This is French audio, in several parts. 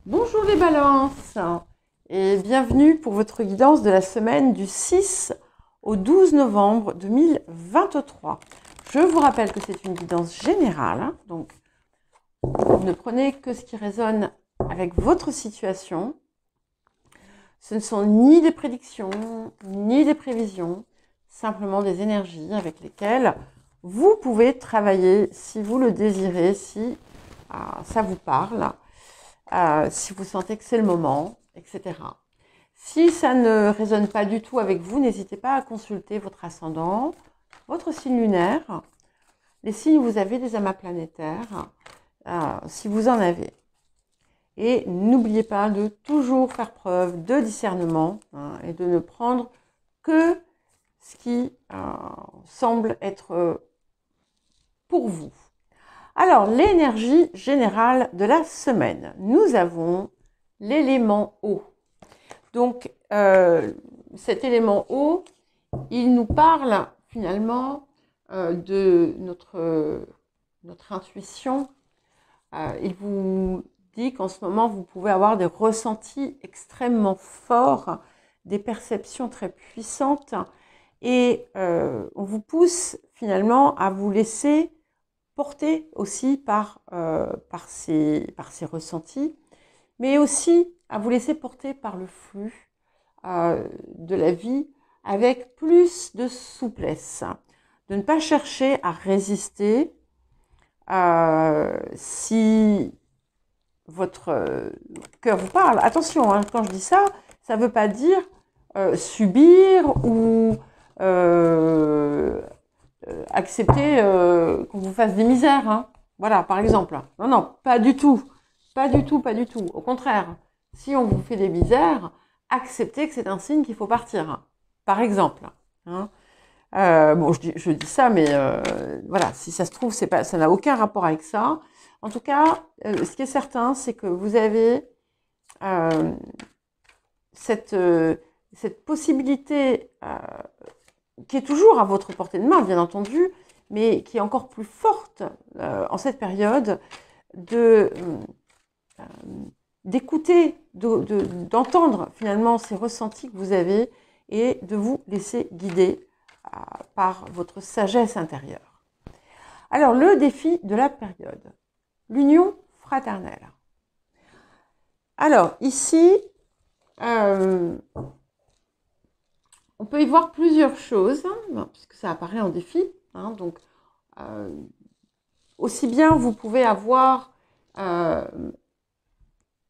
Bonjour les balances et bienvenue pour votre guidance de la semaine du 6 au 12 novembre 2023. Je vous rappelle que c'est une guidance générale, donc vous ne prenez que ce qui résonne avec votre situation. Ce ne sont ni des prédictions, ni des prévisions, simplement des énergies avec lesquelles vous pouvez travailler si vous le désirez, si ça vous parle. Si vous sentez que c'est le moment, etc. Si ça ne résonne pas du tout avec vous, n'hésitez pas à consulter votre ascendant, votre signe lunaire, les signes où vous avez des amas planétaires, si vous en avez. Et n'oubliez pas de toujours faire preuve de discernement et de ne prendre que ce qui semble être pour vous. Alors, l'énergie générale de la semaine. Nous avons l'élément eau. Donc, cet élément eau, il nous parle finalement de notre intuition. Il vous dit qu'en ce moment, vous pouvez avoir des ressentis extrêmement forts, des perceptions très puissantes. Et on vous pousse finalement à vous laisser porté aussi par ces ressentis, mais aussi à vous laisser porter par le flux de la vie avec plus de souplesse, de ne pas chercher à résister si votre cœur vous parle. Attention, hein, quand je dis ça, ça ne veut pas dire subir ou accepter qu'on vous fasse des misères, hein. Voilà, par exemple. Non, non, pas du tout. Pas du tout, pas du tout. Au contraire, si on vous fait des misères, acceptez que c'est un signe qu'il faut partir, hein. Par exemple. Hein. Bon, je dis ça, mais voilà, si ça se trouve, ça n'a aucun rapport avec ça. En tout cas, ce qui est certain, c'est que vous avez cette possibilité qui est toujours à votre portée de main, bien entendu, mais qui est encore plus forte en cette période, d'écouter, d'entendre finalement ces ressentis que vous avez et de vous laisser guider par votre sagesse intérieure. Alors, le défi de la période, l'union fraternelle. Alors, ici, on peut y voir plusieurs choses, puisque ça apparaît en défi. Hein, donc, aussi bien vous pouvez avoir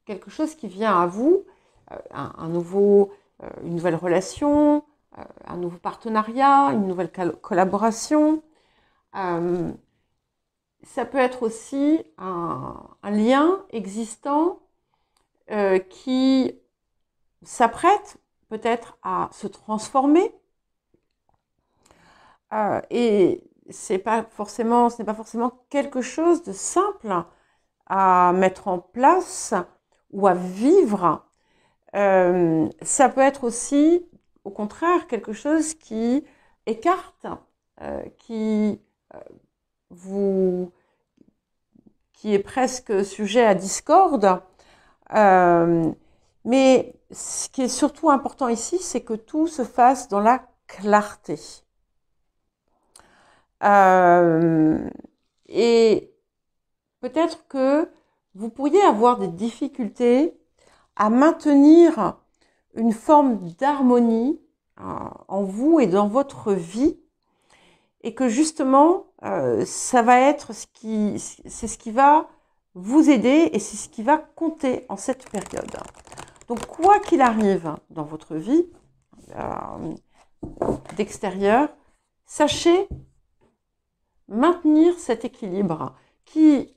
quelque chose qui vient à vous, une nouvelle relation, un nouveau partenariat, une nouvelle collaboration. Ça peut être aussi un lien existant qui s'apprête peut-être à se transformer et ce n'est pas forcément quelque chose de simple à mettre en place ou à vivre. Ça peut être aussi au contraire quelque chose qui écarte, qui est presque sujet à discorde. Mais ce qui est surtout important ici, c'est que tout se fasse dans la clarté. Et peut-être que vous pourriez avoir des difficultés à maintenir une forme d'harmonie en vous et dans votre vie, et que justement, ça va être c'est ce qui va vous aider et c'est ce qui va compter en cette période. Donc, quoi qu'il arrive dans votre vie d'extérieur, sachez maintenir cet équilibre qui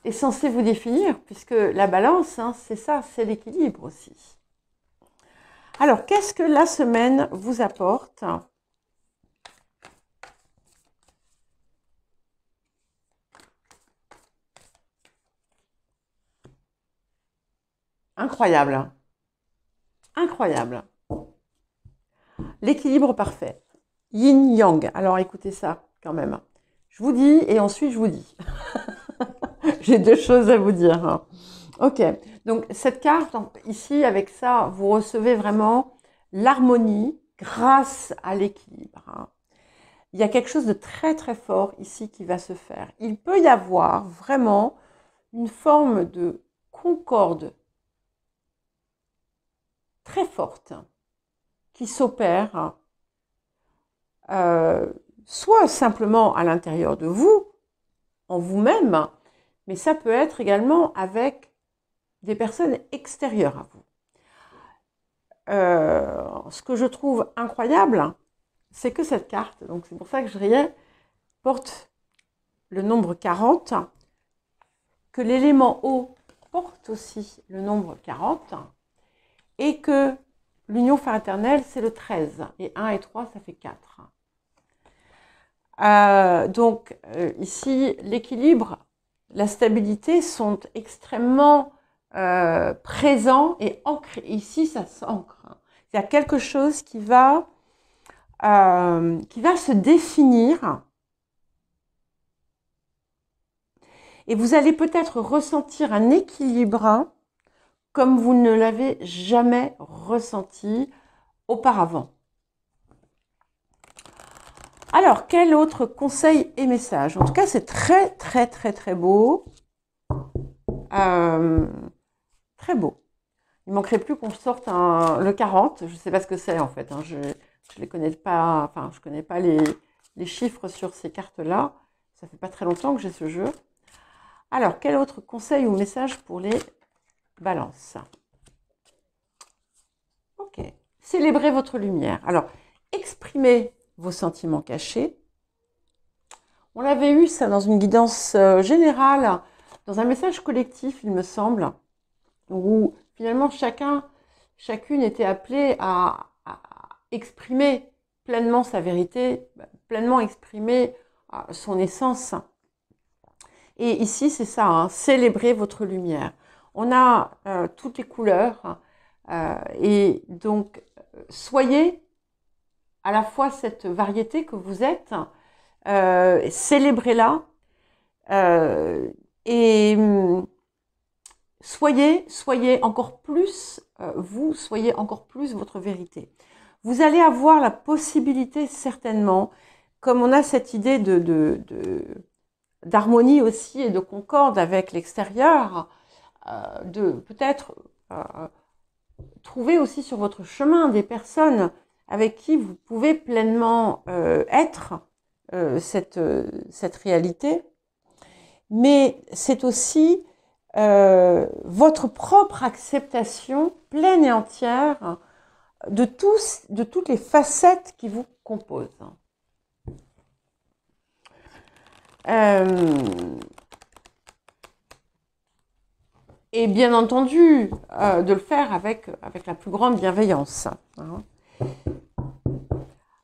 est censé vous définir, puisque la balance, hein, c'est ça, c'est l'équilibre aussi. Alors, qu'est-ce que la semaine vous apporte ? Incroyable. Incroyable. L'équilibre parfait. Yin-yang. Alors écoutez ça quand même. Je vous dis et ensuite je vous dis. J'ai deux choses à vous dire. Ok, donc cette carte, ici, avec ça, vous recevez vraiment l'harmonie grâce à l'équilibre, hein. Il y a quelque chose de très très fort ici qui va se faire. Il peut y avoir vraiment une forme de concorde très forte qui s'opère, soit simplement à l'intérieur de vous, en vous-même, mais ça peut être également avec des personnes extérieures à vous. Ce que je trouve incroyable, c'est que cette carte, donc c'est pour ça que je riais, porte le nombre 40, que l'élément eau porte aussi le nombre 40, et que l'union fraternelle, c'est le 13, et 1 et 3, ça fait 4. Donc, ici, l'équilibre, la stabilité sont extrêmement présents et ancrés. Ici, ça s'ancre. Il y a quelque chose qui va se définir. Et vous allez peut-être ressentir un équilibre comme vous ne l'avez jamais ressenti auparavant. Alors, quel autre conseil et message? En tout cas, c'est très, très, très, très beau. Très beau. Il ne manquerait plus qu'on sorte le 40. Je ne sais pas ce que c'est en fait, hein. Je les connais pas, enfin, je connais pas les chiffres sur ces cartes-là. Ça fait pas très longtemps que j'ai ce jeu. Alors, quel autre conseil ou message pour les balances? Ok. Célébrez votre lumière. Alors, exprimez vos sentiments cachés. On l'avait eu ça dans une guidance générale, dans un message collectif, il me semble, où finalement chacune était appelée à exprimer pleinement sa vérité, pleinement exprimer son essence. Et ici, c'est ça, hein, célébrer votre lumière. On a toutes les couleurs, et donc soyez à la fois cette variété que vous êtes, célébrez-la, et soyez encore plus vous, soyez encore plus votre vérité. Vous allez avoir la possibilité certainement, comme on a cette idée d'harmonie aussi et de concorde avec l'extérieur, de peut-être trouver aussi sur votre chemin des personnes avec qui vous pouvez pleinement être cette réalité. Mais c'est aussi votre propre acceptation pleine et entière de toutes les facettes qui vous composent. Et bien entendu, de le faire avec la plus grande bienveillance, hein.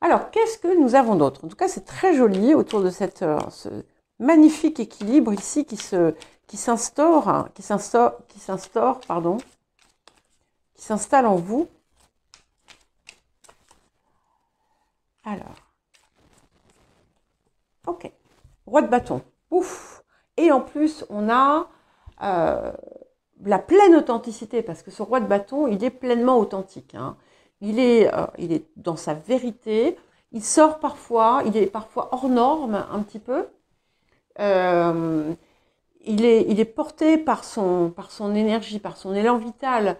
Alors, qu'est-ce que nous avons d'autre? En tout cas, c'est très joli autour de ce magnifique équilibre ici qui s'installe en vous. Alors, ok, roi de bâton, ouf. Et en plus, on a la pleine authenticité, parce que ce roi de bâton, il est pleinement authentique, hein. Il est dans sa vérité. Il sort parfois, il est parfois hors norme un petit peu. Il est porté par son énergie, par son élan vital,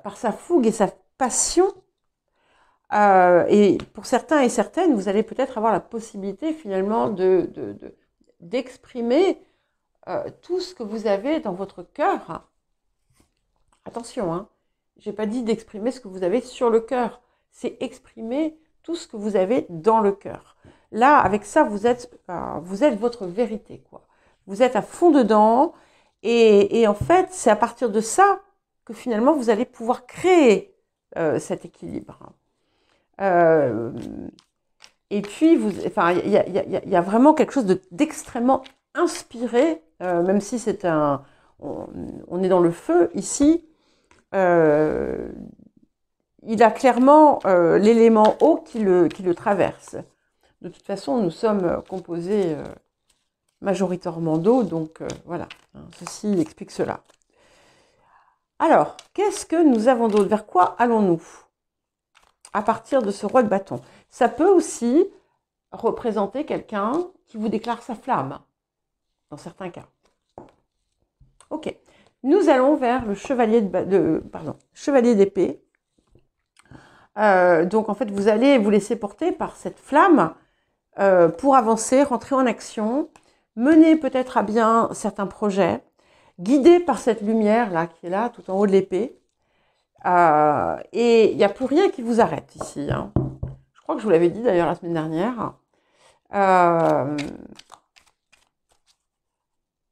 par sa fougue et sa passion. Et pour certains et certaines, vous allez peut-être avoir la possibilité finalement d'exprimer tout ce que vous avez dans votre cœur. Attention, hein, j'ai pas dit d'exprimer ce que vous avez sur le cœur, c'est exprimer tout ce que vous avez dans le cœur. Là, avec ça, vous êtes votre vérité, quoi. Vous êtes à fond dedans, et en fait, c'est à partir de ça que finalement vous allez pouvoir créer cet équilibre. Et puis, il y a vraiment quelque chose d'extrêmement inspiré, même si c'est on est dans le feu ici. Il a clairement l'élément eau qui le traverse. De toute façon, nous sommes composés majoritairement d'eau, donc voilà, hein, ceci explique cela. Alors, qu'est-ce que nous avons d'autre? Vers quoi allons-nous à partir de ce roi de bâton? Ça peut aussi représenter quelqu'un qui vous déclare sa flamme, dans certains cas. Ok, nous allons vers le chevalier chevalier d'épée. Donc en fait, vous allez vous laisser porter par cette flamme pour avancer, rentrer en action, mener peut-être à bien certains projets, guidé par cette lumière là qui est là, tout en haut de l'épée. Et il n'y a plus rien qui vous arrête ici. Hein. Je crois que je vous l'avais dit d'ailleurs la semaine dernière.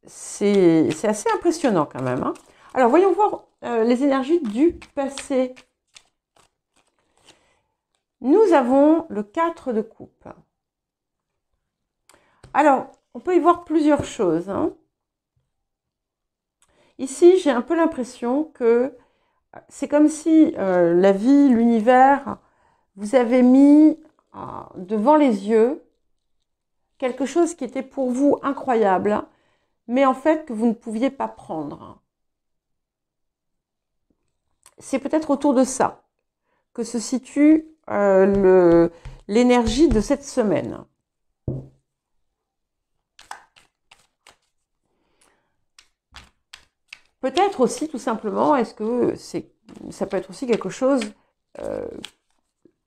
C'est assez impressionnant quand même. Hein. Alors, voyons voir les énergies du passé. Nous avons le 4 de coupe. Alors, on peut y voir plusieurs choses. Hein. Ici, j'ai un peu l'impression que c'est comme si la vie, l'univers, vous avez mis devant les yeux quelque chose qui était pour vous incroyable, mais en fait que vous ne pouviez pas prendre. C'est peut-être autour de ça que se situe l'énergie de cette semaine. Peut-être aussi, tout simplement, est-ce que ça peut être aussi quelque chose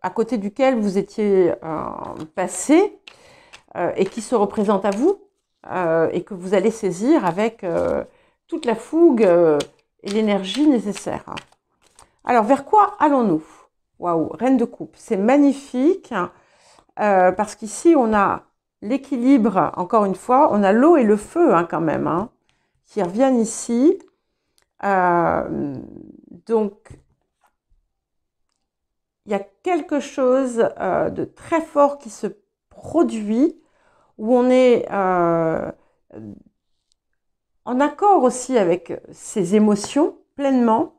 à côté duquel vous étiez passé et qui se représente à vous et que vous allez saisir avec toute la fougue et l'énergie nécessaire. Alors, vers quoi allons-nous? Waouh, Reine de coupe, c'est magnifique parce qu'ici, on a l'équilibre, encore une fois, on a l'eau et le feu hein, quand même, hein, qui reviennent ici. Donc, il y a quelque chose de très fort qui se produit, où on est en accord aussi avec ses émotions pleinement.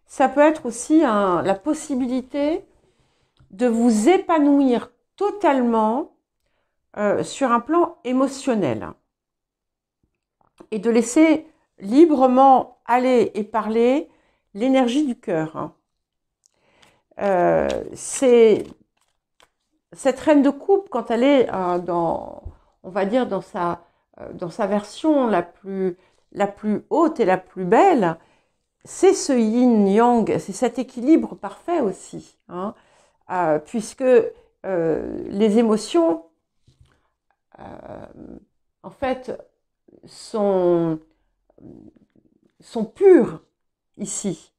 Ça peut être aussi la possibilité de vous épanouir totalement sur un plan émotionnel et de laisser librement aller et parler l'énergie du cœur. C'est cette reine de coupe, quand elle est on va dire dans sa version la plus haute et la plus belle, c'est ce yin-yang, c'est cet équilibre parfait aussi, hein, puisque les émotions, en fait, sont pures ici.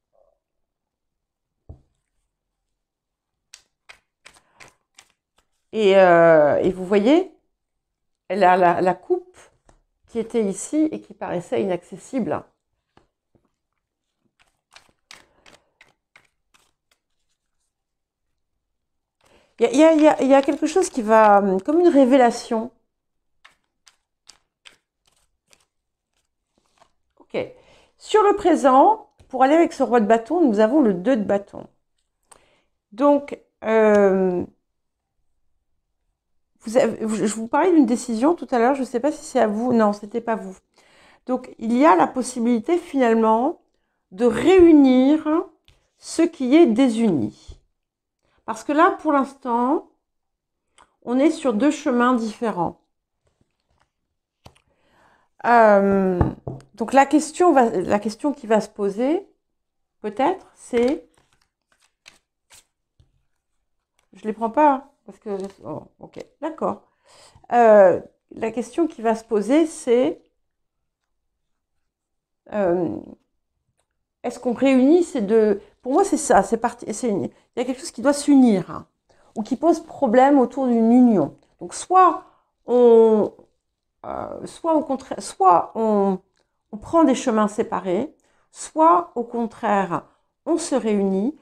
Et vous voyez, elle a la coupe qui était ici et qui paraissait inaccessible. Il y a quelque chose qui va, comme une révélation. Ok. Sur le présent, pour aller avec ce roi de bâton, nous avons le 2 de bâton. Donc, je vous parlais d'une décision tout à l'heure, je ne sais pas si c'est à vous. Non, ce n'était pas vous. Donc, il y a la possibilité finalement de réunir ce qui est désuni. Parce que là, pour l'instant, on est sur 2 chemins différents. Donc, la question qui va se poser, peut-être, c'est... Je ne les prends pas, parce que... Oh, ok, d'accord. La question qui va se poser, c'est... est-ce qu'on réunit ces deux... Pour moi, c'est ça. Il y a quelque chose qui doit s'unir, hein, ou qui pose problème autour d'une union. Donc, soit au contraire, soit on prend des chemins séparés, soit au contraire, on se réunit.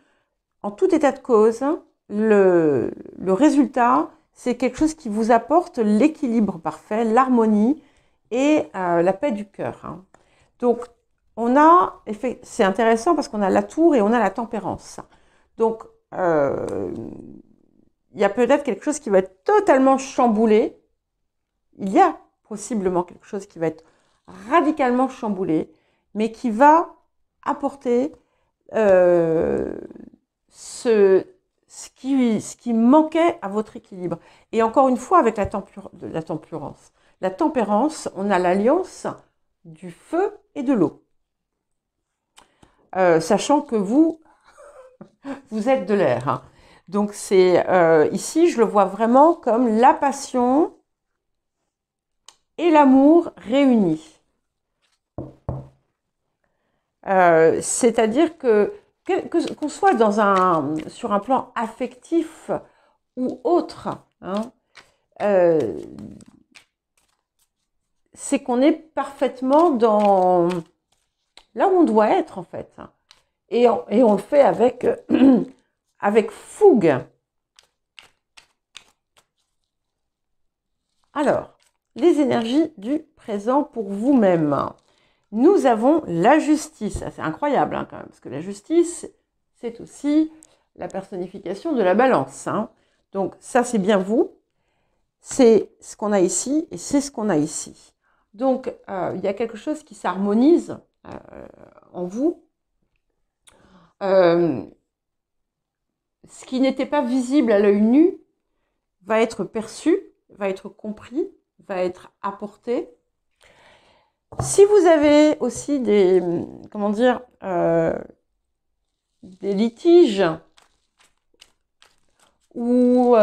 En tout état de cause, le résultat, c'est quelque chose qui vous apporte l'équilibre parfait, l'harmonie et la paix du cœur. Hein. Donc, c'est intéressant parce qu'on a la tour et on a la tempérance. Donc, il y a peut-être quelque chose qui va être totalement chamboulé. Il y a possiblement quelque chose qui va être radicalement chamboulé, mais qui va apporter ce qui manquait à votre équilibre. Et encore une fois, avec la tempérance. La tempérance, on a l'alliance du feu et de l'eau. Sachant que vous êtes de l'air. Hein. Donc, ici, je le vois vraiment comme la passion et l'amour réunis. C'est-à-dire qu'on soit sur un plan affectif ou autre, hein, c'est qu'on est parfaitement dans là où on doit être en fait. Et on le fait avec, avec fougue. Alors, les énergies du présent pour vous-même. Nous avons la justice. C'est incroyable hein, quand même, parce que la justice, c'est aussi la personnification de la balance. Hein. Donc ça, c'est bien vous. C'est ce qu'on a ici et c'est ce qu'on a ici. Donc, il y a quelque chose qui s'harmonise en vous. Ce qui n'était pas visible à l'œil nu va être perçu, va être compris, va être apporté. Si vous avez aussi des litiges ou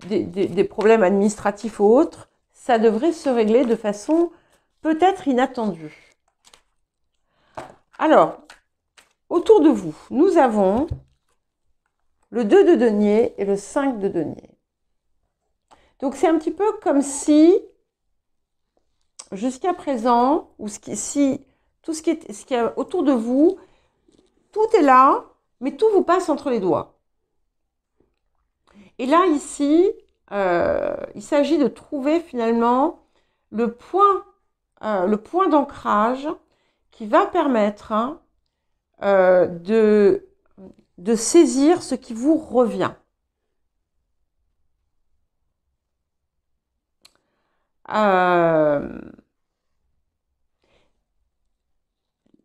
des problèmes administratifs ou autres, ça devrait se régler de façon peut-être inattendue. Alors, autour de vous, nous avons le 2 de denier et le 5 de denier. Donc, c'est un petit peu comme si, jusqu'à présent, tout ce qui est autour de vous, tout est là, mais tout vous passe entre les doigts. Et là, ici, il s'agit de trouver finalement le point d'ancrage qui va permettre de saisir ce qui vous revient.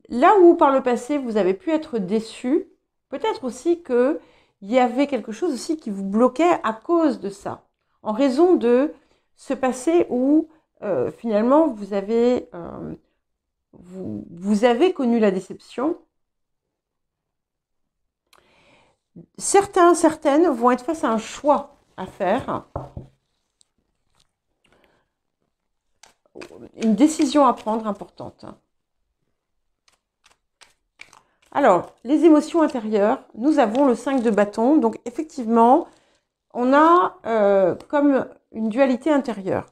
Là où par le passé vous avez pu être déçu, peut-être aussi qu'il y avait quelque chose aussi qui vous bloquait à cause de ça, en raison de ce passé où finalement vous avez connu la déception. Certaines vont être face à un choix à faire, une décision à prendre importante. Alors, les émotions intérieures, nous avons le 5 de bâton. Donc, effectivement, on a comme une dualité intérieure.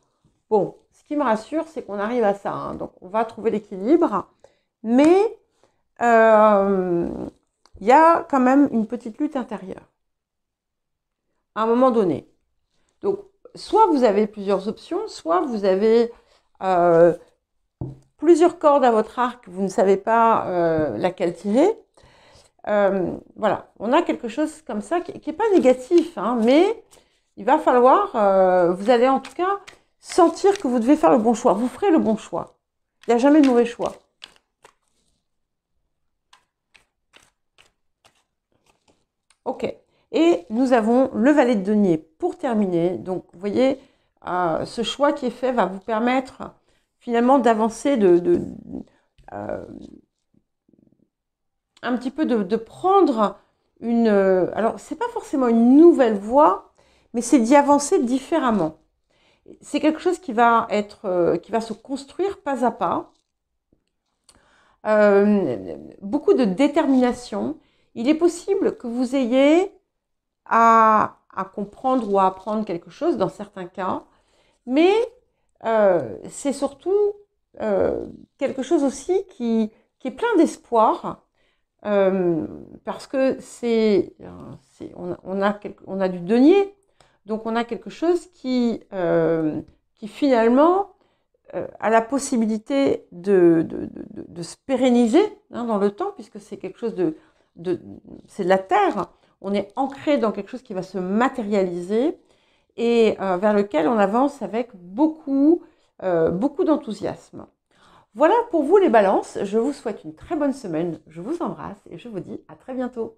Bon, ce qui me rassure, c'est qu'on arrive à ça. Hein. Donc, on va trouver l'équilibre. Mais, il y a quand même une petite lutte intérieure. À un moment donné. Donc, soit vous avez plusieurs options, soit vous avez plusieurs cordes à votre arc, vous ne savez pas laquelle tirer. Voilà, on a quelque chose comme ça qui n'est pas négatif, hein, mais il va falloir, vous allez en tout cas sentir que vous devez faire le bon choix. Vous ferez le bon choix. Il n'y a jamais de mauvais choix. Ok. Et nous avons le valet de denier pour terminer. Donc, vous voyez, ce choix qui est fait va vous permettre finalement d'avancer, un petit peu de prendre une... alors, c'est pas forcément une nouvelle voie, mais c'est d'y avancer différemment. C'est quelque chose qui va se construire pas à pas. Beaucoup de détermination. Il est possible que vous ayez à comprendre ou à apprendre quelque chose dans certains cas, mais c'est surtout quelque chose aussi qui est plein d'espoir, parce que on a du denier, donc on a quelque chose qui finalement a la possibilité de se pérenniser hein, dans le temps, puisque c'est quelque chose c'est de la terre. On est ancré dans quelque chose qui va se matérialiser et vers lequel on avance avec beaucoup d'enthousiasme. Voilà pour vous les balances. Je vous souhaite une très bonne semaine. Je vous embrasse et je vous dis à très bientôt.